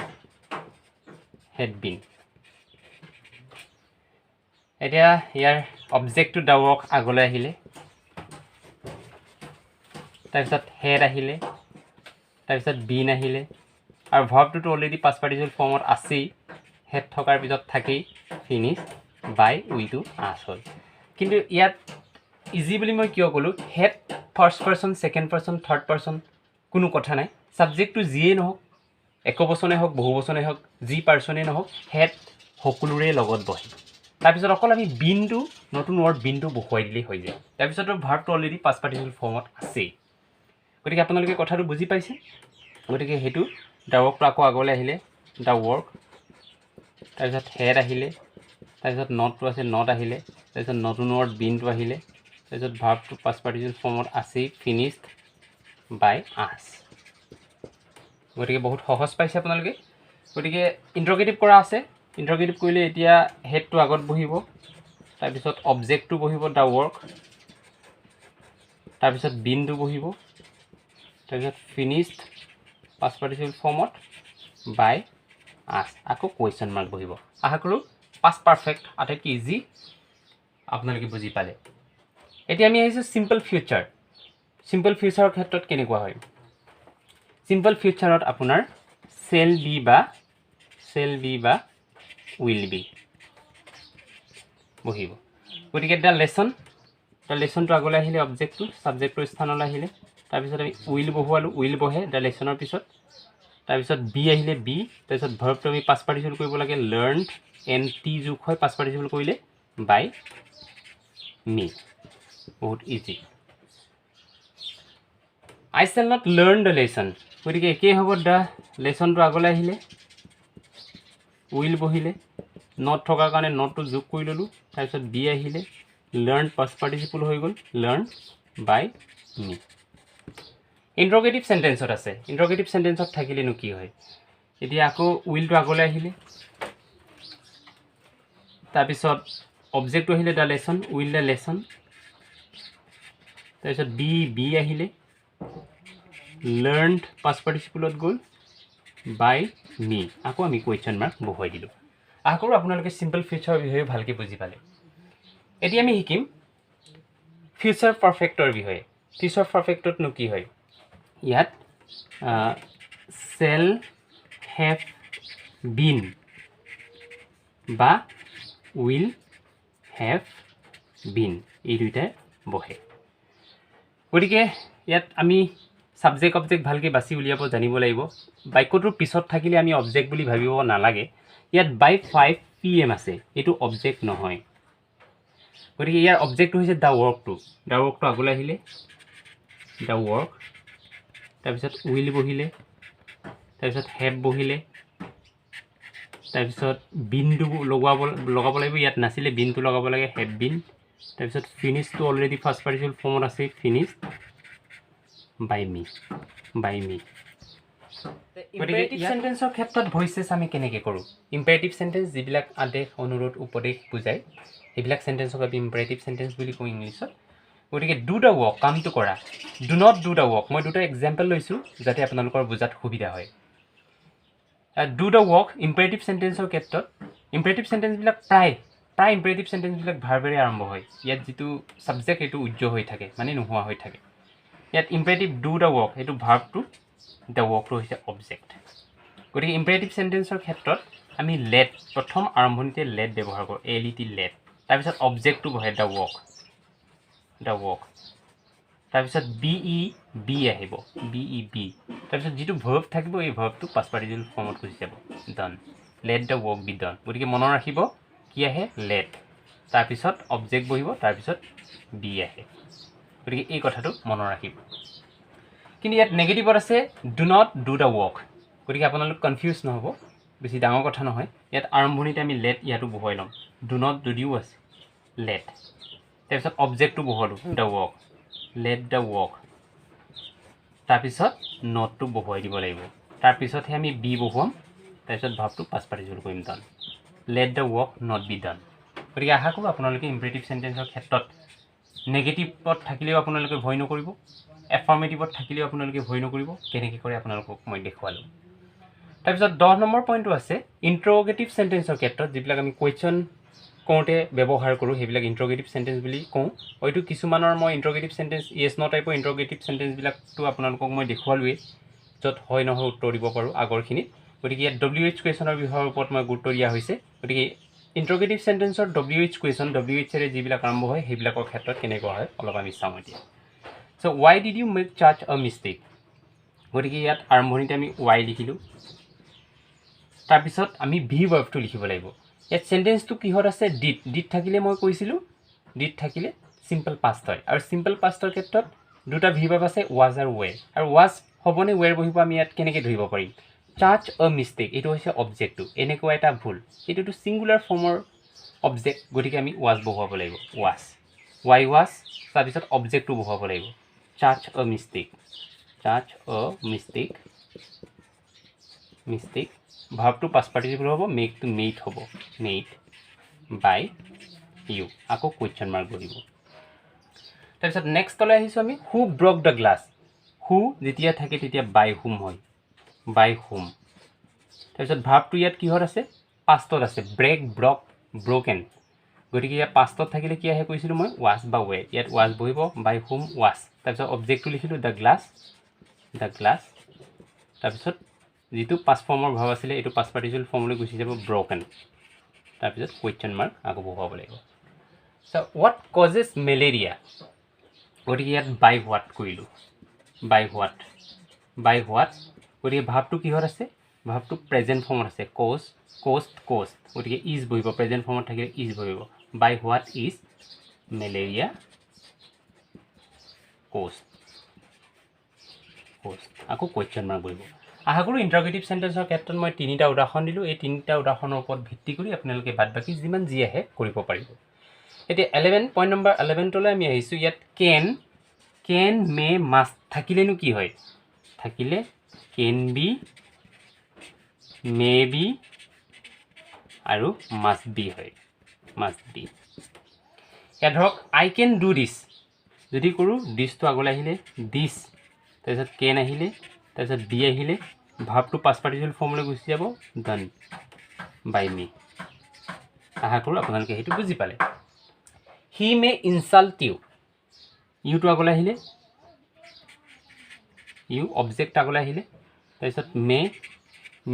হেড বিন এতিয়া ইয়াৰ অবজেক্টটো দ্য ৱৰ্ক আগলৈ আহিলে তাৰপিছত হেড আহিলে তাৰপিছত বিন আহিলে আৰু ভাৰ্বটোতো অলৰেডি পাষ্ট পাৰ্টিচিপল ফৰ্মত আছেই হেড থকাৰ পিছত থাকেই ফিনিছ বাই উইটো আছ হ'ল কিন্তু ইয়াত ইজি বুলি মই কিয় ক'লোঁ head first person second person third person কোনো কথা নাই ছাবজেক্টটো যিয়েই নহওক একবচনেই হওক বহুবচনেই হওক যি পাৰ্চনেই নহওক হেড সকলোৰে লগত বহে তাৰপিছত অকল আমি বিনটো নতুন ৱৰ্ড বিনটো বহুৱাই দিলেই হৈ যায় তাৰপিছতো ভাৰ্বটো অলৰেডি পাষ্ট পাৰ্টিচিপল ফৰ্মত আছেই গতিকে আপোনালোকে কথাটো বুজি পাইছে গতিকে সেইটো দ্য ৱৰ্কটো আকৌ আগলৈ আহিলে দ্য ৱৰ্ক তাৰপিছত হেড আহিলে তাৰপিছত নটটো আছে নট আহিলে তাৰপিছত নতুন ৱৰ্ড বিনটো আহিলে তাৰপিছত ভাৰ্বটো পাষ্ট পাৰ্টিচিপল ফৰ্মত আছেই ফিনিছড বাই আছ গতিকে বহুত সহজ পাইছে আপোনালোকে গতিকে ইণ্টাৰগেটিভ কৰা আছে ইণ্টাৰগেটিভ কৰিলে এতিয়া হেডটো আগত বহিব তাৰপিছত অবজেক্টটো বহিব দ্য ৱৰ্ক তাৰপিছত বিনটো বহিব তাৰপিছত ফিনিছড পাষ্ট পাৰ্টিচিপল ফৰ্মত বাই আছ আকৌ কুৱেশ্যন মাৰ্ক বহিব আশা কৰোঁ পাষ্ট পাৰফেক্ট আটাইতকৈ ইজি আপোনালোকে বুজি পালে এতিয়া আমি আহিছোঁ চিম্পল ফিউচাৰ চিম্পল ফিউচাৰৰ ক্ষেত্ৰত কেনেকুৱা হয় চিম্পল ফিউচাৰত আপোনাৰ চেল বি বা উইল বি বহিব গতিকে দ্য লেচনটো আগলৈ আহিলে অবজেক্টটো ছাবজেক্টৰ স্থানলৈ আহিলে তাৰপিছত আমি উইল বহুৱালোঁ উইল বহে দ্য লেচনৰ পিছত তাৰপিছত বি আহিলে বি তাৰপিছত ভাৰ্বটো আমি পাষ্ট পাৰ্টিচিপল কৰিব লাগে লাৰ্ণড এন টি যোগ হয় পাষ্ট পাৰ্টিচিপল কৰিলে বাই মি বহুত easy I shell not learn the lesson গতিকে একেই হ'ব দ্য লেচনটো আগলৈ আহিলে উইল বহিলে নট থকাৰ কাৰণে নটটো যোগ কৰি ল'লোঁ তাৰপিছত বি আহিলে লাৰ্ণ পাষ্ট পাৰ্টিচিপল হৈ গ'ল লাৰ্ণ বাই মি ইণ্টাৰগেটিভ চেণ্টেন্সত আছে ইণ্টাৰগেটিভ চেণ্টেন্সত থাকিলেনো কি হয় এতিয়া আকৌ উইলটো আগলৈ আহিলে তাৰপিছত অবজেক্টটো আহিলে the lesson will the lesson তাৰপিছত বি আহিলে লাৰ্ণড পাষ্ট পাৰ্টিচিপলত গ'ল বাই মি আকৌ আমি কুৱেশ্যন মাৰ্ক বহুৱাই দিলোঁ আশা কৰোঁ আপোনালোকে চিম্পল ফিউচাৰৰ বিষয়ে ভালকৈ বুজি পালে এতিয়া আমি শিকিম ফিউচাৰ পাৰফেক্টৰ বিষয়ে ফিউচাৰ পাৰফেক্টতনো কি হয় ইয়াত চেল হেভ বিন বা উইল হেভ বিন এই দুইটাই বহে গতিকে ইয়াত আমি ছাবজেক্ট অবজেক্ট ভালকৈ বাছি উলিয়াব জানিব লাগিব বাক্যটোৰ পিছত থাকিলে আমি অবজেক্ট বুলি ভাবিব নালাগে ইয়াত বাই 5 PM আছে এইটো অবজেক্ট নহয় গতিকে ইয়াৰ অবজেক্টটো হৈছে দ্য ৱৰ্কটো আগলৈ আহিলে দ্য ৱৰ্ক তাৰপিছত উইল বহিলে তাৰপিছত হেভ বহিলে তাৰপিছত বিনটো লগাব লাগিব ইয়াত নাছিলে বিনটো লগাব লাগে হেভ বিন তাৰপিছত ফিনিছটো অলৰেডি ফাৰ্ষ্ট পাৰ্টিচিপল ফৰ্মত আছে ফিনিছ বাই মি ইম্পেৰেটিভ চেণ্টেন্সৰ ক্ষেত্ৰত ভইচেছ আমি কেনেকৈ কৰোঁ ইম্পেৰেটিভ চেণ্টেন্স যিবিলাক আদেশ অনুৰোধ উপদেশ বুজায় সেইবিলাক চেণ্টেন্সক আমি ইম্পেৰেটিভ চেণ্টেন্স বুলি কওঁ ইংলিছত গতিকে ডু দ্য ৱৰ্ক কামটো কৰা do not do the work মই দুটা এক্সাম্পল লৈছোঁ যাতে আপোনালোকৰ বুজাত সুবিধা হয় ডু দ্য ৱৰ্ক ইম্পেৰেটিভ চেণ্টেন্সৰ ক্ষেত্ৰত ইম্পেৰেটিভ চেণ্টেন্সবিলাক প্ৰায় ইম্পেৰেটিভ চেণ্টেন্সবিলাক ভাৰ্বেৰে আৰম্ভ হয় ইয়াত যিটো ছাবজেক্ট সেইটো উজ্জ্বল হৈ থাকে মানে নোহোৱা হৈ থাকে ইয়াত ইম্পেৰেটিভ ডু দ্য ৱৰ্ক সেইটো ভাৰ্বটো দ্য ৱৰ্কটো হৈছে অবজেক্ট গতিকে ইম্পেৰেটিভ চেণ্টেন্সৰ ক্ষেত্ৰত আমি লেট প্ৰথম আৰম্ভণিতে লেট ব্যৱহাৰ কৰোঁ LET লেট তাৰপিছত অবজেক্টটো বহে দ্য ৱৰ্ক দ্য ৱৰ্ক। তাৰপিছত বি আহিব, বি তাৰপিছত যিটো ভাৰ্ব থাকিব এই ভাৰ্বটো পাষ্ট পাৰ্টিচিপল ফৰ্মত গুচি যাব, done. Let the work be done. গতিকে মনত ৰাখিব কি আহে, লেট, তাৰপিছত অবজেক্ট বহিব, তাৰপিছত বি আহে। গতিকে এই কথাটো মনত ৰাখিব। কিন্তু ইয়াত নেগেটিভত আছে do not do the work. গতিকে আপোনালোক কনফিউজ নহ'ব, বেছি ডাঙৰ কথা নহয়। ইয়াত আৰম্ভণিতে আমি লেট ইয়াতো বহুৱাই ল'ম, ডু নট যদিও আছে লেট, তাৰপিছত অবজেক্টটো বহুৱালোঁ the work, let the work, তাৰপিছত নটটো বহুৱাই দিব লাগিব, তাৰপিছতহে আমি বি বহুৱাম, তাৰপিছত ভাৱটো পাষ্ট পাৰ্টিচিপল কৰিম done, let the work not be done. গতিকে আশা কৰোঁ আপোনালোকে ইম্পেৰেটিভ চেণ্টেন্সৰ ক্ষেত্ৰত নেগেটিভত থাকিলেও আপোনালোকে ভয় নকৰিব, এফাৰ্মেটিভত থাকিলেও আপোনালোকে ভয় নকৰিব। কেনেকৈ কৰে আপোনালোকক মই দেখুৱালোঁ। তাৰপিছত 10 নম্বৰ পইণ্টটো আছে ইণ্ট্ৰগেটিভ চেণ্টেন্সৰ ক্ষেত্ৰত, যিবিলাক আমি কুৱেশ্যন কওঁতে ব্যৱহাৰ কৰোঁ সেইবিলাক ইণ্ট্ৰগেটিভ চেণ্টেন্স বুলি কওঁ। হয়তো কিছুমানৰ মই ইণ্ট্ৰগেটিভ চেণ্টেন্স য়েছ ন টাইপৰ ইণ্ট্ৰগেটিভ চেণ্টেন্সবিলাকতো আপোনালোকক মই দেখুৱালোৱেই, য'ত হয় নহয় উত্তৰ দিব পাৰোঁ আগৰখিনিত। গতিকে ইয়াত WH কুৱেশ্যনৰ বিষয়ৰ ওপৰত মই গুৰুত্ব দিয়া হৈছে। গতিকে ইণ্ট্ৰগেটিভ চেণ্টেন্সৰ WH কুৱেশ্যন, WHৰে যিবিলাক আৰম্ভ হয় সেইবিলাকৰ ক্ষেত্ৰত কেনেকুৱা হয় অলপ আমি চাওঁ এতিয়া। So' why did you make চাৰ্চ আ মিষ্টেক। গতিকে ইয়াত আৰম্ভণিতে আমি ৱাই লিখিলোঁ, তাৰপিছত আমি ভি ভাৰ্বটো লিখিব লাগিব। ইয়াত চেণ্টেন্সটো কিহত আছে, ডিড থাকিলে মই কৈছিলোঁ, ডিড থাকিলে চিম্পল পাষ্ট হয়, আৰু চিম্পল পাষ্টৰ ক্ষেত্ৰত দুটা ভি ভাৰ্ব আছে, ৱাজ আৰু ৱে। আৰু ৱাজ হ'বনে ৱেৰ বহিব আমি ইয়াত কেনেকৈ ধৰিব পাৰিম, চাৰ্চ আ মিষ্টেক এইটো হৈছে অবজেক্টটো, এনেকুৱা এটা ভুল, এইটোতো ছিংগুলাৰ ফৰ্মৰ অবজেক্ট, গতিকে আমি ৱাজ বহুৱাব লাগিব, ৱাজ, ৱাই ৱাজ, তাৰপিছত অবজেক্টটো বহুৱাব লাগিব, search a mistake, search a mistake. ভাৰ্বটো past participle হ'ব, মেকটো মেড হ'ব, মেড বাই ইউ, আকৌ কুৱেশ্যন মাৰ্ক বহিব। তাৰপিছত নেক্সটলৈ আহিছোঁ আমি, হু ব্ৰক দ্য গ্লাছ। হু যেতিয়া থাকে তেতিয়া বাই হুম হয়, বাই হুম। তাৰপিছত ভাৰ্বটো ইয়াত কিহত আছে, পাষ্টত আছে, ব্ৰেক, ব্ৰক, ব্ৰকেন। গতিকে ইয়াত পাষ্টত থাকিলে কি আহে কৈছিলোঁ মই, ৱাজ বা ৱে, ইয়াত ৱাজ বহিব, বাই হুম ৱাজ, তাৰপিছত অবজেক্টটো লিখিলোঁ দ্য গ্লাছ, তাৰপিছত যিটো পাষ্ট ফৰ্মৰ ভাৱ আছিলে এইটো পাষ্ট পাৰ্টিচিপল ফৰ্মলৈ গুচি যাব, ব্ৰকেন, তাৰপিছত কুৱেশ্যন মাৰ্ক আকৌ বহুৱাব লাগিব। চ' হোৱাট কজেছ মেলেৰিয়া। গতিকে ইয়াত বাই হোৱাট কৰিলোঁ, বাই হোৱাট, গতিকে ভাৱটো কিহত আছে, ভাৱটো প্ৰেজেণ্ট ফৰ্মত আছে, কোষ্ট, গতিকে ইজ বহিব, প্ৰেজেণ্ট ফৰ্মত থাকিলে ইজ বহিব, বাই হোৱাট ইজ মেলেৰিয়া কোষ্ট, আকৌ কুৱেশ্যন মাৰ্ক বহিব। আশা কৰোঁ ইণ্টাৰগেটিভ চেণ্টেন্সৰ ক্ষেত্ৰত মই 3টা উদাহৰণ দিলোঁ, এই 3টা উদাহৰণৰ ওপৰত ভিত্তি কৰি আপোনালোকে বাদ বাকী যিমান যি আহে কৰিব পাৰিব। এতিয়া 11 পইণ্ট নম্বৰ 11লৈ আমি আহিছোঁ। ইয়াত কেন মে মাষ্ট থাকিলেনো কি হয়, থাকিলে কেন বি, মে বি আৰু মাষ্ট বি হয়, মাষ্ট বি। ইয়াত ধৰক আই কেন ডু দিছ, যদি কৰোঁ দিছটো আগলৈ আহিলে দিছ, তাৰপিছত কেন আহিলে, তাৰপিছত বি আহিলে, ভাৱটো পাষ্ট পাৰ্টিচিপল ফৰ্মলৈ গুচি যাব, ডান বাই মি। আশা কৰোঁ আপোনালোকে সেইটো বুজি পালে। হি মে ইনচাল্ট ইউ, ইউটো আগলৈ আহিলে, ইউ অবজেক্ট আগলৈ আহিলে, তাৰপিছত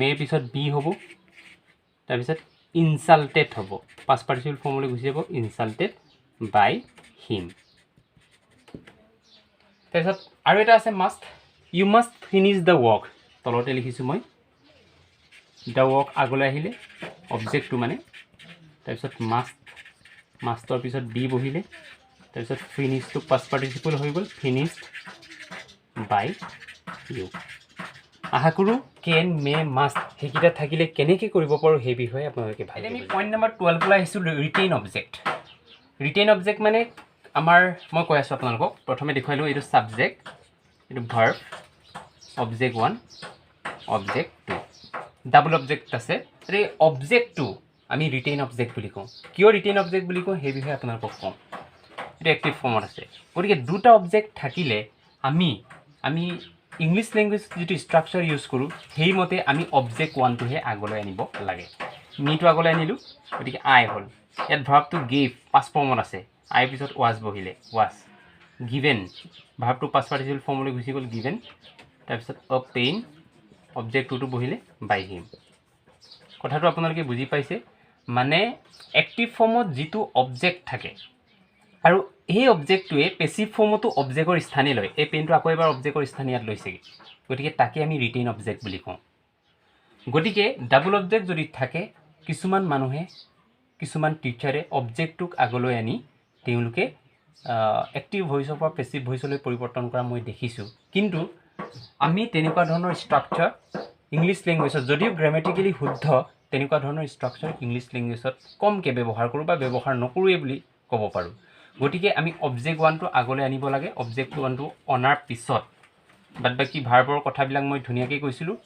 মেৰ পিছত বি হ'ব, তাৰপিছত ইনচাল্টেড হ'ব, পাষ্ট পাৰ্টিচিপল ফৰ্মলৈ গুচি যাব, ইনচাল্টেড বাই হিম। তাৰপিছত আৰু এটা আছে must, you must finish the work, তলতে লিখিছোঁ মই, দ্য ৱৰ্ক আগলৈ আহিলে, অবজেক্টটো মানে, তাৰপিছত মাষ্টৰ পিছত বি বহিলে, তাৰপিছত ফিনিছটো পাষ্ট পাৰ্টিচিপল হৈ গ'ল, ফিনিছড বাই ইউ। আশা কৰোঁ কেন মে মাষ্ট সেইকেইটা থাকিলে কেনেকৈ কৰিব পাৰোঁ সেই বিষয়ে আপোনালোকে ভালে। আমি পইণ্ট নম্বৰ 12লৈ আহিছোঁ, ৰিটেইন অবজেক্ট। ৰিটেইন অবজেক্ট মানে আমাৰ, মই কৈ আছোঁ আপোনালোকক, প্ৰথমে দেখুৱালোঁ এইটো ছাবজেক্ট, এইটো verb, object 1, object 2, double object আছে। এই অবজেক্টটো আমি ৰিটেইন অবজেক্ট বুলি কওঁ। কিয় ৰিটেইন অবজেক্ট বুলি কওঁ সেই বিষয়ে আপোনালোকক কওঁ। এইটো এক্টিভ ফৰ্মত আছে। গতিকে দুটা অবজেক্ট থাকিলে আমি ইংলিছ লেংগুৱেজ যিটো ষ্ট্ৰাকচাৰ ইউজ কৰোঁ সেইমতে আমি অবজেক্ট 1টোহে আগলৈ আনিব লাগে। মিটো আগলৈ আনিলোঁ, গতিকে আই হ'ল। ইয়াত ভাৰ্বটো গেভ পাষ্ট ফৰ্মত আছে, আইৰ পিছত ৱাজ বহিলে, ৱাজ। গিভেন ভাৰ্বটো পাষ্ট পাৰ্টিচিপল ফৰ্মলৈ গুচি গ'ল, গিভেন, তাৰপিছত অবটেইন অবজেক্ট 2টো বহিলে, বাই হিম। কথাটো আপোনালোকে বুজি পাইছে, মানে এক্টিভ ফৰ্মত যিটো অবজেক্ট থাকে আৰু এই অবজেক্টটোৱে পেছিভ ফৰ্মতো অবজেক্টৰ স্থানেই লয়। এই পেনটো আকৌ এবাৰ অবজেক্টৰ স্থান ইয়াত লৈছেগৈ, গতিকে তাকে আমি ৰিটেইন অবজেক্ট বুলি কওঁ। গতিকে ডাবল অবজেক্ট যদি থাকে, কিছুমান মানুহে কিছুমান টিচাৰে অবজেক্টটোক আগলৈ আনি তেওঁলোকে এক্টিভ ভইচৰ পৰা পেছিভ ভইচলৈ পৰিৱৰ্তন কৰা মই দেখিছোঁ। কিন্তু আমি তেনেকুৱা ধৰণৰ ষ্ট্ৰাকচাৰ ইংলিছ লেংগুৱেজত যদিও গ্ৰামেটিকেলি শুদ্ধ, তেনেকুৱা ধৰণৰ ষ্ট্ৰাকচাৰ ইংলিছ লেংগুৱেজত কমকৈ ব্যৱহাৰ কৰোঁ বা ব্যৱহাৰ নকৰোঁৱেই বুলি ক'ব পাৰোঁ। গতিকে আমি অবজেক্ট ওৱানটো আগলৈ আনিব লাগে। অবজেক্ট ওৱানটো অনাৰ পিছত বাদ বাকী ভাৰ্বৰ কথাবিলাক মই ধুনীয়াকৈ কৈছিলোঁ।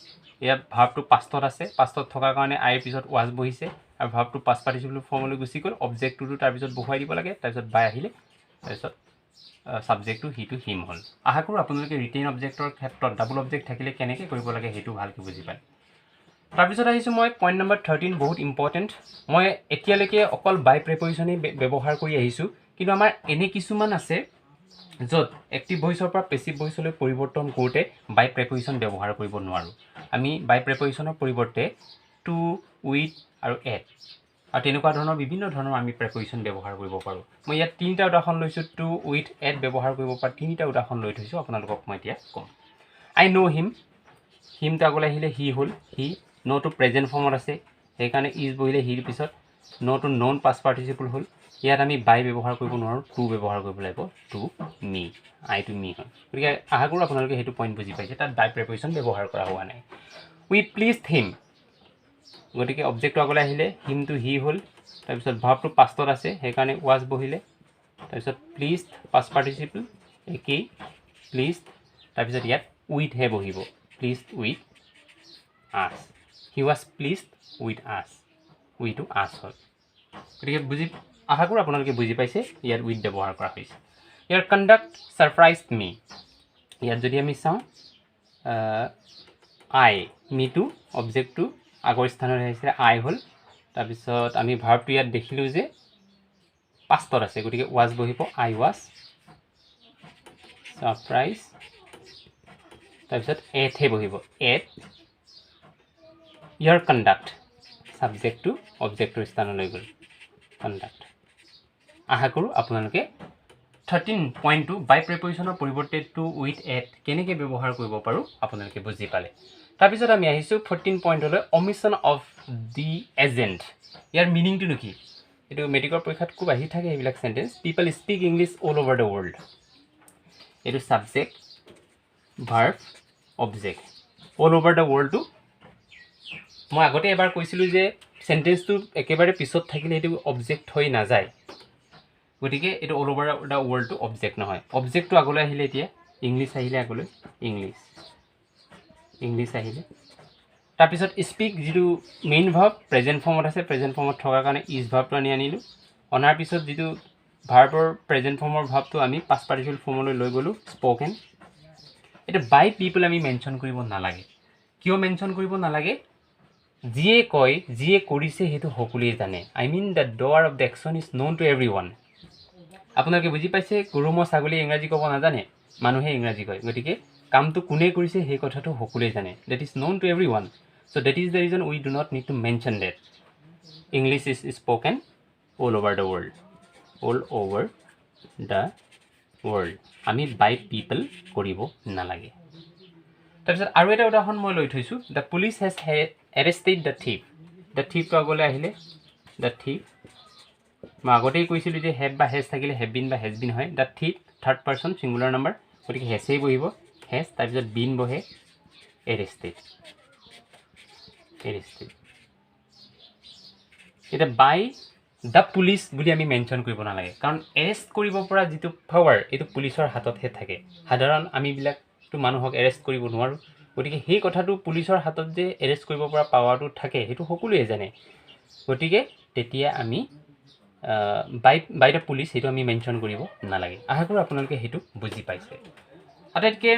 ইয়াত ভাৰ্বটো পাষ্টত আছে, পাষ্টত থকাৰ কাৰণে আইৰ পিছত ৱাজ বহিছে আৰু ভাৰ্বটো পাষ্ট পাৰ্টিচিপল ফৰ্মলৈ গুচি গ'ল। অবজেক্টটোতো তাৰপিছত বহুৱাই দিব লাগে, তাৰপিছত বাই আহিলে, তাৰপিছত ছাবজেক্টটো সিটো হিম হ'ল। আশা কৰোঁ আপোনালোকে ৰিটেইন অবজেক্টৰ ক্ষেত্ৰত ডাবল অবজেক্ট থাকিলে কেনেকৈ কৰিব লাগে সেইটো ভালকৈ বুজি পায়। তাৰপিছত আহিছোঁ মই পইণ্ট নম্বৰ 13, বহুত ইম্পৰ্টেণ্ট। মই এতিয়ালৈকে অকল বাই প্ৰেপজিশ্যনেই ব্যৱহাৰ কৰি আহিছোঁ, কিন্তু আমাৰ এনে কিছুমান আছে য'ত এক্টিভ ভইচৰ পৰা পেছিভ ভইচলৈ পৰিৱৰ্তন কৰোঁতে বাই প্ৰেপজিশ্যন ব্যৱহাৰ কৰিব নোৱাৰোঁ। আমি বাই প্ৰেপজিশ্যনৰ পৰিৱৰ্তে টু, উইথ আৰু এট আৰু তেনেকুৱা ধৰণৰ বিভিন্ন ধৰণৰ আমি প্ৰেপজিশ্যন ব্যৱহাৰ কৰিব পাৰোঁ। মই ইয়াত 3টা উদাহৰণ লৈছোঁ। টু, উইথ, এট ব্যৱহাৰ কৰিব পৰা 3টা উদাহৰণ লৈ থৈছোঁ, আপোনালোকক মই এতিয়া ক'ম। আই ন' হিম, হিমটো আগলৈ আহিলে হি হ'ল, হি। ন'টো প্ৰেজেণ্ট ফৰ্মত আছে, সেইকাৰণে ইজ বহিলে হিৰ পিছত ন'টো নন পাষ্ট পাৰ্টিচিপল হ'ল। ইয়াত আমি বাই ব্যৱহাৰ কৰিব নোৱাৰোঁ, টু ব্যৱহাৰ কৰিব লাগিব, টু মি, আইটো মি হয়। গতিকে আশা কৰোঁ আপোনালোকে সেইটো পইণ্ট বুজি পাইছে, তাত বাই প্ৰেপজিশ্যন ব্যৱহাৰ কৰা হোৱা নাই। উই প্লিজড হিম, গতিকে অবজেক্টটো আগলৈ আহিলে হিমটো হি হ'ল, তাৰপিছত ভাৰ্বটো পাষ্টত আছে, সেইকাৰণে ৱাজ বহিলে, তাৰপিছত প্লিজড পাষ্ট পাৰ্টিচিপল একেই, প্লিজড, তাৰপিছত ইয়াত উইথহে বহিব, প্লিজড উইথ আছ, হি ৱাজ প্লিজড উইথ আছ, উইথটো আছ হ'ল। গতিকে আশা কৰোঁ আপোনালোকে বুজি পাইছে ইয়াত উইথ ব্যৱহাৰ কৰা হৈছে। ইয়াৰ কণ্ডাক্ট ছাৰপ্ৰাইজড মি, ইয়াত যদি আমি চাওঁ আই, মিটো অবজেক্টটো আগৰ স্থানত আহিছিলে আই হ'ল, তাৰপিছত আমি ভাৰ্বটো ইয়াত দেখিলোঁ যে পাষ্টত আছে, গতিকে ৱাজ বহিব, আই ৱাজ ছাৰপ্ৰাইজ, তাৰপিছত এটহে বহিব, এট ইয়াৰ কণ্ডাক্ট, ছাবজেক্টটো অবজেক্টৰ স্থানলৈ গ'ল, কণ্ডাক্ট। আশা কৰোঁ আপোনালোকে 13 পইণ্টটো বাই প্ৰেপজিশ্যনৰ পৰিৱৰ্তে টু, উইথ, এট কেনেকৈ ব্যৱহাৰ কৰিব পাৰোঁ আপোনালোকে বুজি পালে। তাৰপিছত আমি আহিছোঁ 14 পইণ্টলৈ, অমিশ্যন অফ দি এজেণ্ট। ইয়াৰ মিনিংটোনো কি? এইটো মেট্ৰিকৰ পৰীক্ষাত খুব আহি থাকে এইবিলাক sentence. People speak English all over the world, এইটো subject, verb, object. All over the ৱৰ্ল্ডটো মই আগতে এবাৰ কৈছিলোঁ যে চেণ্টেঞ্চটো একেবাৰে পিছত থাকিলে সেইটো অবজেক্ট হৈ নাযায়, গতিকে এইটো অল অভাৰ দ্য ৱৰ্ল্ডটো অবজেক্ট নহয়। অবজেক্টটো আগলৈ আহিলে, এতিয়া ইংলিছ আহিলে আগলৈ, ইংলিছ, ইংলিছ আহিলে, তাৰপিছত স্পীক যিটো মেইন ভাৰ্ব প্ৰেজেণ্ট ফৰ্মত আছে, প্ৰেজেণ্ট ফৰ্মত থকাৰ কাৰণে ইজ ভাৰ্বটো আনিলোঁ। অনাৰ পিছত যিটো ভাৰ্বৰ প্ৰেজেণ্ট ফৰ্মৰ ভাৰ্বটো আমি পাষ্ট পাৰ্টিচিপল ফৰ্মলৈ লৈ গ'লোঁ, স্প'কেন। এতিয়া বাই পিপল আমি মেনশ্যন কৰিব নালাগে। কিয় মেনশ্যন কৰিব নালাগে? যিয়ে কয়, যিয়ে কৰিছে সেইটো সকলোৱে জানে। I mean the doer of the action is known to every one. আপোনালোকে বুজি পাইছে, গৰু ম'হ ছাগলী ইংৰাজী ক'ব নাজানে, মানুহে ইংৰাজী কয়, গতিকে কামটো কোনে কৰিছে সেই কথাটো সকলোৱে জানে, that is known to every ওৱান। So' that is the reason we do not need to mention that. English is spoken all over the world, all over the world. আমি বাই পিপল কৰিব নালাগে। তাৰপিছত আৰু এটা উদাহৰণ মই লৈ থৈছোঁ, the police has arrested the thief. The থিফটো আগলৈ আহিলে, দ্য থিফ, মই আগতেই কৈছিলোঁ যে হেভ বা হেজ থাকিলে হেভ বিন বা হেজ বিন হয়। The thief third person singular number, গতিকে হেজেই বহিব, হেজ, তাৰপিছত বিন বহে, এৰেষ্টেড, এৰেষ্টেড। এতিয়া বাই দ্য পুলিচ বুলি আমি মেনশ্যন কৰিব নালাগে, কাৰণ এৰেষ্ট কৰিব পৰা যিটো পাৱাৰ এইটো পুলিচৰ হাততহে থাকে। সাধাৰণ আমিবিলাকতো মানুহক এৰেষ্ট কৰিব নোৱাৰোঁ, গতিকে সেই কথাটো পুলিচৰ হাতত যে এৰেষ্ট কৰিব পৰা পাৱাৰটো থাকে সেইটো সকলোৱে জানে। গতিকে তেতিয়া আমি বাই দ্য পুলিচ সেইটো আমি মেনশ্যন কৰিব নালাগে। আশা কৰোঁ আপোনালোকে সেইটো বুজি পাইছে। আটাইতকৈ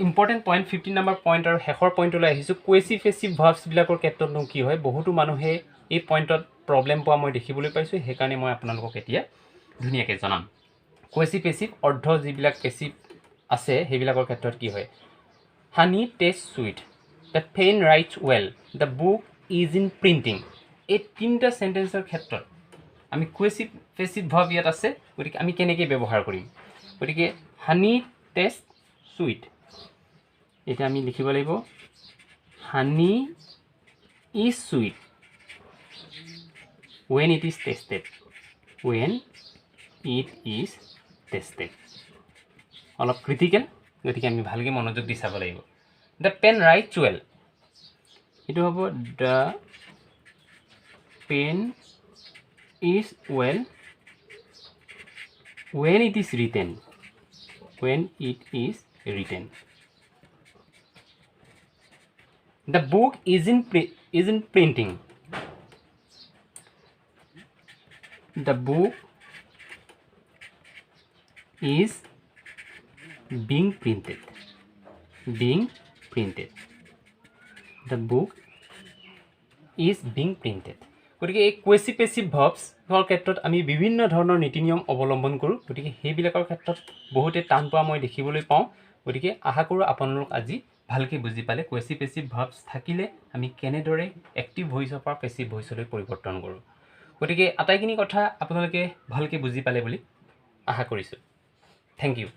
ইম্পৰ্টেণ্ট পইণ্ট 15 নম্বৰ পইণ্ট আৰু শেষৰ পইণ্টলৈ আহিছোঁ। কুৱেছিভ পেছিভ ভাৰ্বছবিলাকৰ ক্ষেত্ৰতনো কি হয়? বহুতো মানুহে এই পইণ্টত প্ৰব্লেম পোৱা মই দেখিবলৈ পাইছোঁ, সেইকাৰণে মই আপোনালোকক এতিয়া ধুনীয়াকৈ জনাম। কুৱেছিভ পেছিভ অৰ্ধ যিবিলাক পেছিভ আছে সেইবিলাকৰ ক্ষেত্ৰত কি হয়? Honey taste sweet, the pen writes well, the book is in printing. এই 3টা চেণ্টেঞ্চৰ ক্ষেত্ৰত আমি কুৱেছিভ পেচিভ ভাৰ্ব ইয়াত আছে গতিকে আমি কেনেকৈ ব্যৱহাৰ কৰিম গতিকে হানি টেষ্ট চুইট এতিয়া আমি লিখিব লাগিব honey is sweet when it is tasted when it is tasted অলপ ক্ৰিটিকেল গতিকে আমি ভালকৈ মনোযোগ দি চাব লাগিব দ্য পেন ৰাইটছ ৱেল এইটো হ'ব the pen is well when it is written the book is in printing the book is being printed the book is being printed গতিকে এই কুৱেচি পেচিভ ভাৰ্বছৰ ক্ষেত্ৰত আমি বিভিন্ন ধৰণৰ নীতি নিয়ম অৱলম্বন কৰোঁ গতিকে সেইবিলাকৰ ক্ষেত্ৰত বহুতে টান পোৱা মই দেখিবলৈ পাওঁ গতিকে আশা কৰোঁ আপোনালোক আজি ভালকৈ বুজি পালে কুৱেচি পেচিভ ভাৰ্বছ থাকিলে আমি কেনেদৰে এক্টিভ ভইচৰ পৰা পেচিভ ভইচলৈ পৰিৱৰ্তন কৰোঁ গতিকে আটাইখিনি কথা আপোনালোকে ভালকৈ বুজি পালে বুলি আশা কৰিছোঁ থেংক ইউ